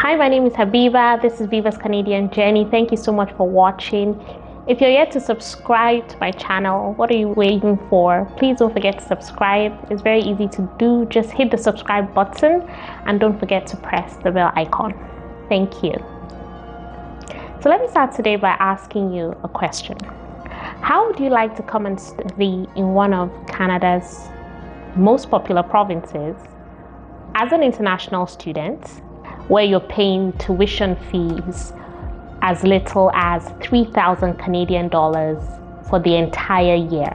Hi, my name is Habiba. This is Viva's Canadian Journey. Thank you so much for watching. If you're yet to subscribe to my channel, what are you waiting for? Please don't forget to subscribe. It's very easy to do. Just hit the subscribe button and don't forget to press the bell icon. Thank you. So let me start today by asking you a question. How would you like to come and study in one of Canada's most popular provinces as an international student, where you're paying tuition fees as little as 3,000 Canadian dollars for the entire year?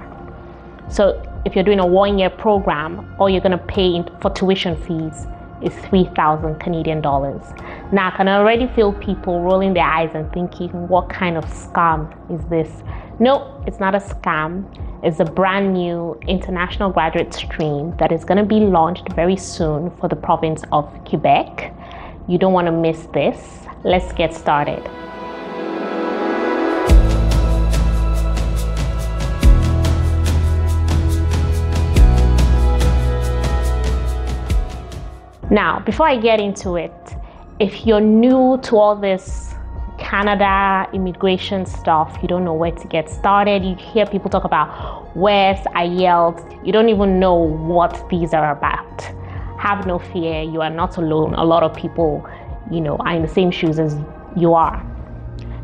So if you're doing a 1-year program, all you're going to pay for tuition fees is 3,000 Canadian dollars. Now, I can already feel people rolling their eyes and thinking, what kind of scam is this? No, it's not a scam. It's a brand new international graduate stream that is going to be launched very soon for the province of Quebec. You don't want to miss this. Let's get started. Now, before I get into it, if you're new to all this Canada immigration stuff, you don't know where to get started, you hear people talk about WES, IELTS, you don't even know what these are about. Have no fear, you are not alone. A lot of people, are in the same shoes as you are.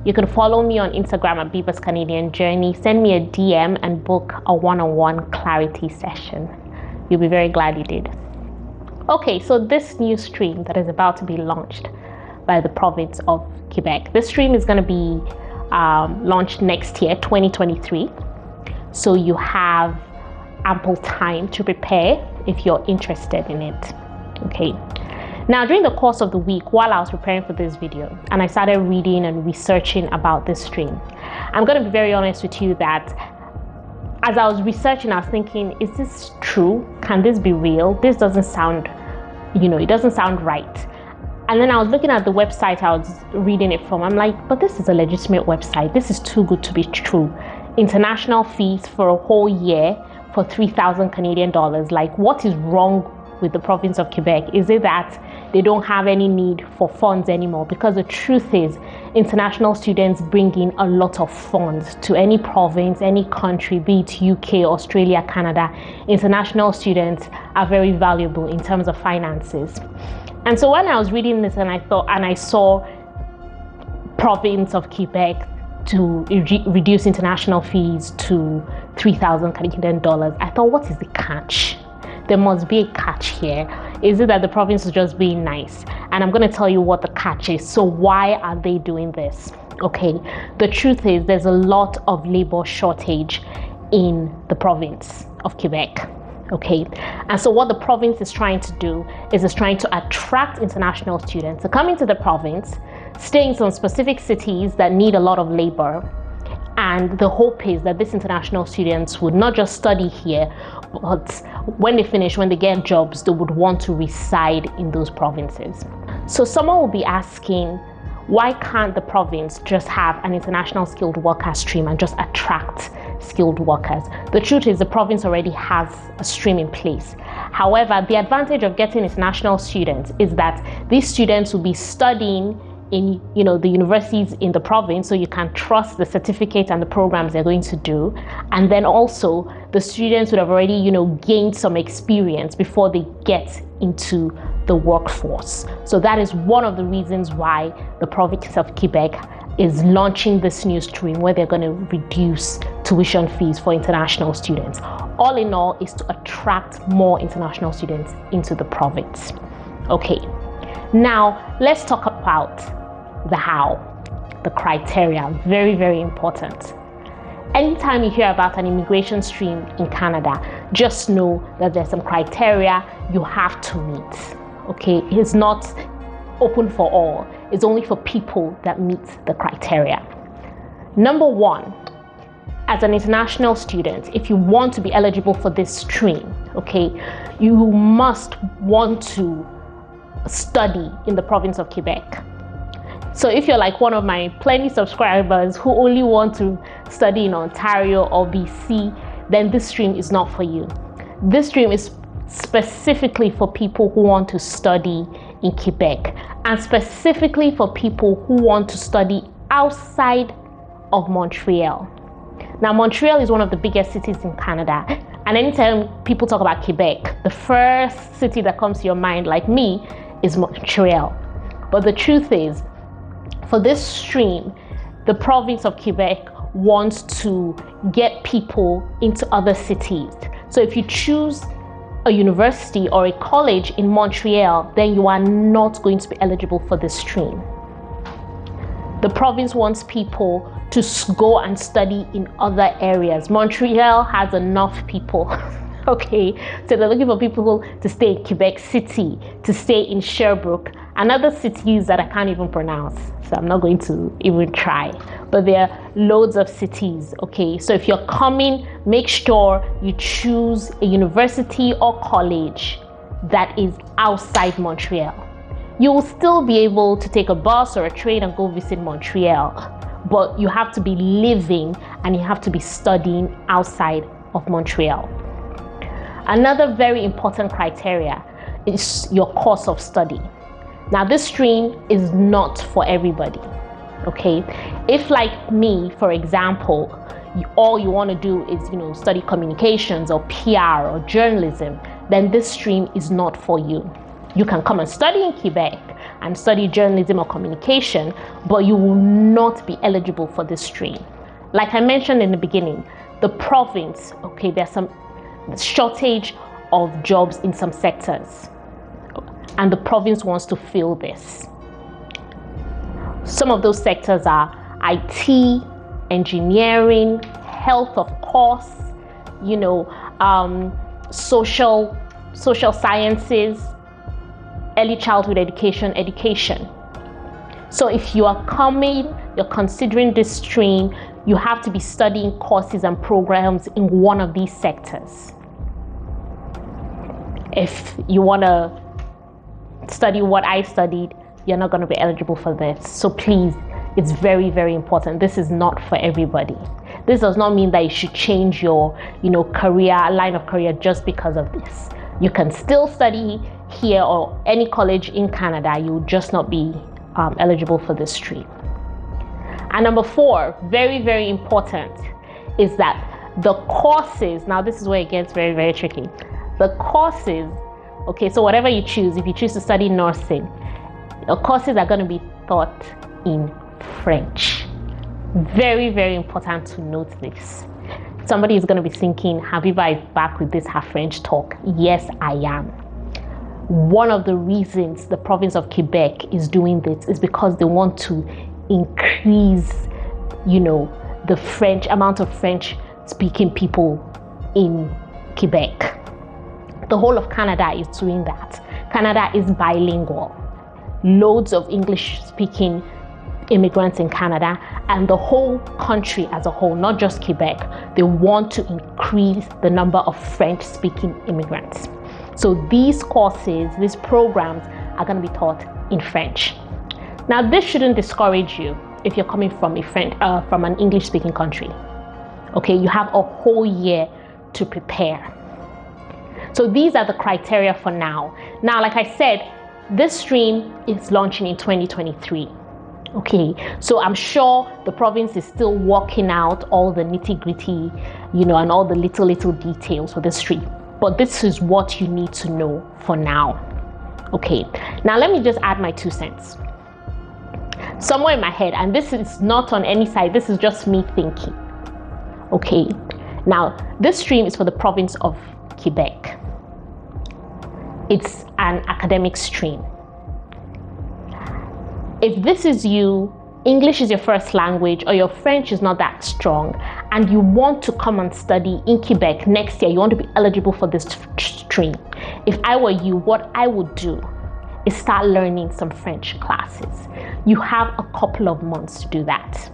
You can follow me on Instagram at Viva's Canadian Journey. Send me a DM and book a one-on-one clarity session. You'll be very glad you did. Okay, so this new stream that is about to be launched by the province of Quebec. This stream is going to be launched next year, 2023. So you have ample time to prepare if you're interested in it. Okay. Now, during the course of the week, while I was preparing for this video and I started reading and researching about this stream, I'm going to be very honest with you that as I was researching, I was thinking, is this true? Can this be real? This doesn't sound, it doesn't sound right. And then I was looking at the website I was reading it from. I'm like, but this is a legitimate website. This is too good to be true. International fees for a whole year for 3,000 Canadian dollars. Like, what is wrong with the province of Quebec? Is it that they don't have any need for funds anymore? Because the truth is, international students bring in a lot of funds to any province, any country, be it UK, Australia, Canada. International students are very valuable in terms of finances. And so when I was reading this and I saw province of Quebec to reduce international fees to 3,000 Canadian dollars, I thought, what is the catch? There must be a catch here. Is it that the province is just being nice? And I'm going to tell you what the catch is. So why are they doing this? Okay, the truth is there's a lot of labor shortage in the province of Quebec. Okay, and so what the province is trying to do is it's trying to attract international students to come into the province, stay in some specific cities that need a lot of labor. And the hope is that these international students would not just study here, but when they finish, when they get jobs, they would want to reside in those provinces. So someone will be asking, why can't the province just have an international skilled worker stream and just attract skilled workers? The truth is the province already has a stream in place. However, the advantage of getting international students is that these students will be studying in the universities in the province, so you can trust the certificate and the programs they're going to do. And then also the students would have already gained some experience before they get into the workforce. So that is one of the reasons why the province of Quebec is launching this new stream where they're going to reduce tuition fees for international students. All in all is to attract more international students into the province. Okay, now let's talk about the how, the criteria. Very, very important. Anytime you hear about an immigration stream in Canada, just know that there's some criteria you have to meet. Okay, it's not open for all. It's only for people that meet the criteria. Number one, as an international student, if you want to be eligible for this stream, okay, you must want to study in the province of Quebec. So if you're like one of my plenty subscribers who only want to study in Ontario or BC, then this stream is not for you. This stream is specifically for people who want to study in Quebec, and specifically for people who want to study outside of Montreal. Now, Montreal is one of the biggest cities in Canada, and anytime people talk about Quebec, the first city that comes to your mind, like me, is Montreal. But the truth is, for this stream, the province of Quebec wants to get people into other cities. So if you choose a university or a college in Montreal, then you are not going to be eligible for this stream. The province wants people to go and study in other areas. Montreal has enough people, okay? So they're looking for people to stay in Quebec City, to stay in Sherbrooke, and other cities that I can't even pronounce. So I'm not going to even try. But there are loads of cities, okay? So if you're coming, make sure you choose a university or college that is outside Montreal. You will still be able to take a bus or a train and go visit Montreal, but you have to be living and you have to be studying outside of Montreal. Another very important criteria is your course of study. Now, this stream is not for everybody, okay? If, like me, for example, all you want to do is, study communications or PR or journalism, then this stream is not for you. You can come and study in Quebec and study journalism or communication, but you will not be eligible for this stream. Like I mentioned in the beginning, the province, okay, there's some shortage of jobs in some sectors, and the province wants to fill this. Some of those sectors are IT, engineering, health, of course, social sciences, early childhood education. So if you are coming, you're considering this stream, you have to be studying courses and programs in one of these sectors. If you want to study what I studied, you're not going to be eligible for this. So please, it's very, very important. This is not for everybody. This does not mean that you should change your, line of career just because of this. You can still study here or any college in Canada. You will just not be eligible for this stream. And number 4, very, very important, is that the courses, now this is where it gets very, very tricky. The courses, okay, so whatever you choose, if you choose to study nursing, the courses are going to be taught in French. Very, very important to note this. Somebody is going to be thinking, Habiba is back with this her French talk. Yes, I am. One of the reasons the province of Quebec is doing this is because they want to increase, the French amount of French speaking people in Quebec. The whole of Canada is doing that. Canada is bilingual. Loads of English speaking immigrants in Canada, and the whole country as a whole, not just Quebec, they want to increase the number of French speaking immigrants. So these courses, these programs are going to be taught in French. Now, this shouldn't discourage you if you're coming from from an English speaking country. Okay, you have a whole year to prepare. So these are the criteria for now. Now, like I said, this stream is launching in 2023. Okay, so I'm sure the province is still working out all the nitty-gritty, and all the little details for this stream. But this is what you need to know for now. Okay, now let me just add my 2 cents. Somewhere in my head, and this is not on any side, this is just me thinking. Okay, now this stream is for the province of Quebec. It's an academic stream. If this is you, English is your first language, or your French is not that strong, and you want to come and study in Quebec next year, you want to be eligible for this stream. If I were you, what I would do is start learning some French classes. You have a couple of months to do that.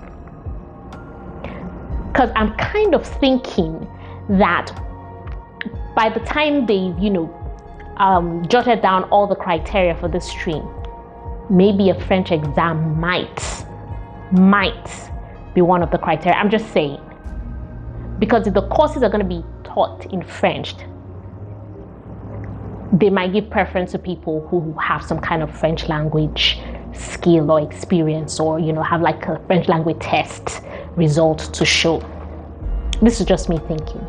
Because I'm kind of thinking that by the time they've, jotted down all the criteria for this stream, maybe a French exam might be one of the criteria. I'm just saying. Because if the courses are going to be taught in French, they might give preference to people who have some kind of French language skill or experience, or have like a French language test result to show. This is just me thinking.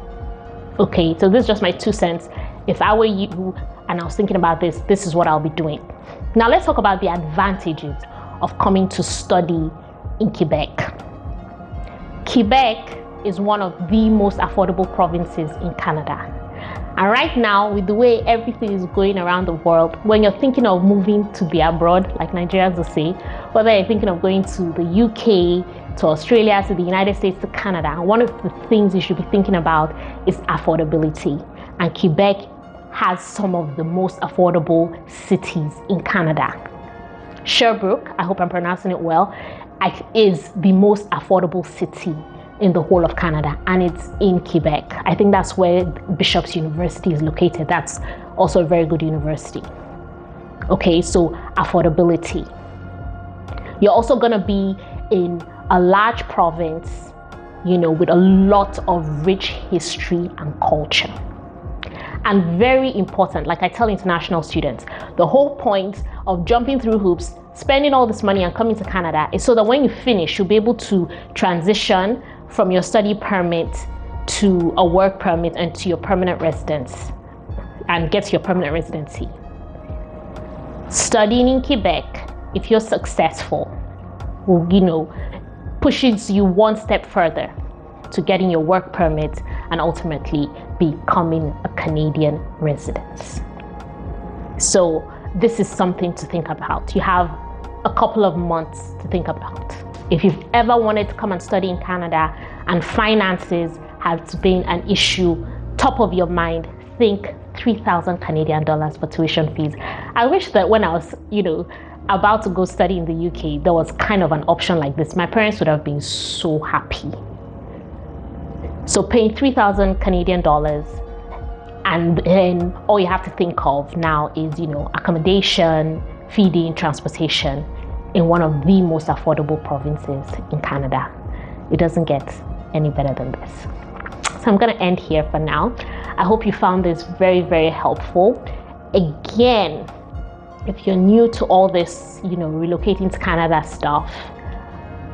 Okay, so this is just my 2 cents. If I were you and I was thinking about this, this is what I'll be doing. Now let's talk about the advantages of coming to study in Quebec. Quebec is one of the most affordable provinces in Canada. And right now, with the way everything is going around the world, when you're thinking of moving to be abroad, like Nigerians will say, whether you're thinking of going to the UK, to Australia, to the United States, to Canada, one of the things you should be thinking about is affordability. And Quebec has some of the most affordable cities in Canada. Sherbrooke, I hope I'm pronouncing it well, is the most affordable city in the whole of Canada, and it's in Quebec. I think that's where Bishop's University is located. That's also a very good university. Okay, so affordability. You're also going to be in a large province, with a lot of rich history and culture. And very important, like I tell international students, the whole point of jumping through hoops, spending all this money and coming to Canada is so that when you finish, you'll be able to transition from your study permit to a work permit and to your permanent residence and get your permanent residency. Studying in Quebec, if you're successful, pushes you one step further to getting your work permit and ultimately becoming a Canadian resident. So this is something to think about. You have a couple of months to think about. If you've ever wanted to come and study in Canada and finances has been an issue top of your mind, think 3,000 Canadian dollars for tuition fees. I wish that when I was, about to go study in the UK, there was kind of an option like this. My parents would have been so happy. So paying 3,000 Canadian dollars, and then all you have to think of now is, accommodation, feeding, transportation in one of the most affordable provinces in Canada. It doesn't get any better than this. So I'm going to end here for now. I hope you found this very, very helpful. Again, if you're new to all this, relocating to Canada stuff,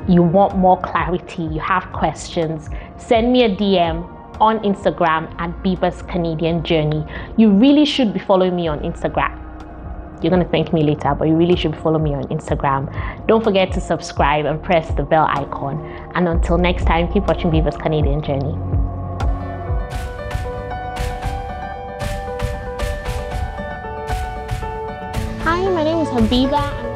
you want more clarity, you have questions, send me a DM on Instagram at Biba's Canadian Journey. You really should be following me on Instagram. You're going to thank me later, but you really should follow me on Instagram. Don't forget to subscribe and press the bell icon. And until next time, keep watching Biba's Canadian Journey. Hi, my name is Habiba.